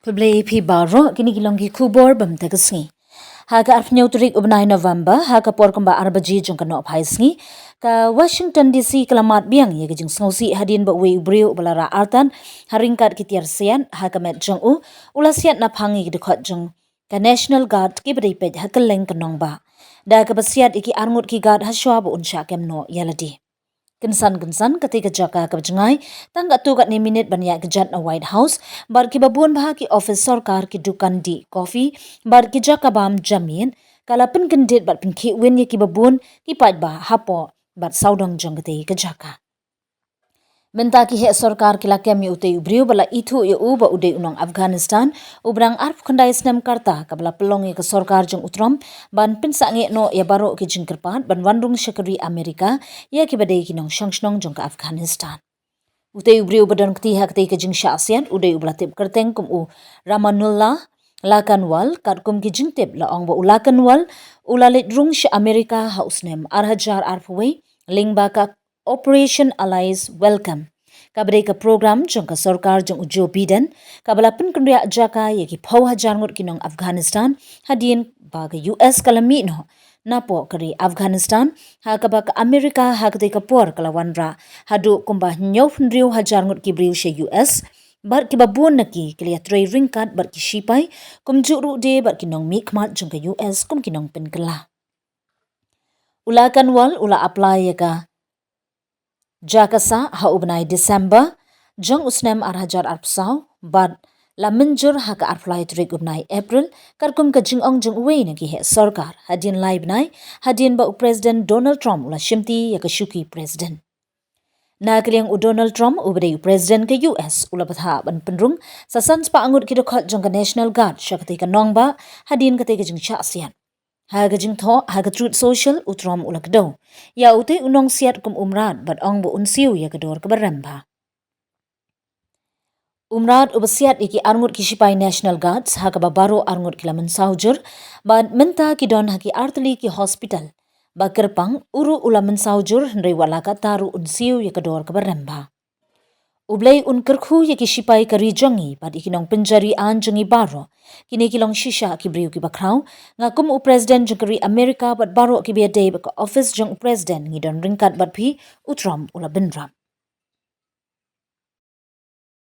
Peblei pi baro kini kilongki kubor bam tagasngi. Haga arfnyau turik ubnai November haga por kumba arbaji jong kanok phaisngi ka Washington DC kelamat biang ye gejing sngosi hadin ba we ubriu balara artan haringkat kitiar sian haga met jong ula siat na phangi dekot jong ka National Guard ki bdei pej hakeleng kanong ba. Da ka basiat iki Arngut ki guard haswa bu unsha kemno yaladi. Kensan ketika jaka kebajengai tangga tu kat ni minit banyak kejat na White House bar ki babun bah ki office sarkar ki dukan di coffee bar ki jaka bam jamin kala pen gendit bar pen ki win ye ki babun ki pat ba hapo bar saudong jong ke jaka. Menta ki he sarkar ki lakem yu utei ubriu bala itu yu ba udei unong Afghanistan ubrang arf khandai snem karta kabla pelong ye ke sarkar jong utrom ban pinsa nge no ya baro ki jingkerpat ban wandung syakari Amerika ya ki badai ki nong shangshnong jong ke Afghanistan. Utei ubriu badan kti hak tei ke jing syasian udei ublatip kerteng kum u Ramanullah Lakanwal kat kum ki jingtip la ong ba ulakanwal ulalit rung sya Amerika hausnem arhajar arfway ling baka Operation Allies Welcome. Kabadai ka program jong ka sarkar jong Joe Biden kabala pen kendria jaka ye ki phau hajar ngut kinong Afghanistan hadin ba ka US kalami no napo kari Afghanistan ha ka ba ka Amerika ha ka por kalawanra hadu kumba nyau fundriu hajar ngut ki briu she US bar ki babun naki klia trei ringkat bar ki shipai kum juru de bar kinong mikmat jong ka US kum kinong pen kala. Ulakan wal ula apply ye ka Jakasa ha ubnai December jong usnem arhajar arpsau bad la menjur ha ka arflai trik ubnai April karkum ka jingong jong wei na ki he sarkar hadin lai bnai hadin ba President Donald Trump la shimti ya ka shuki president. Na kliang u Donald Trump ubdei president ke US ula patha ban penrung sa sans pa angut ki dokhat jong ka National Guard shakti ka nongba hadin ka te ka jing chasian. Haga jing tho haga truth social utrom ulak do ya ute unong siat kum umrat bat ong bu unsiu ya kedor kebaramba umrat ubasiat iki Arngut ki sipai National Guards haga babaro Arngut kilaman saujur bat menta ki don haki artli ki hospital bakerpang uru ulaman saujur ndrei walaka taru unsiu ya kedor kebaramba Ublay unkerku ye ki sipai kari jongi pad ikinong penjari an jongi baro kini kilong shisha ki briu ki bakrau ngakum u president jengkari Amerika bat baro ki biadei baka office jong president ngidon ringkat bat pi utram ula benram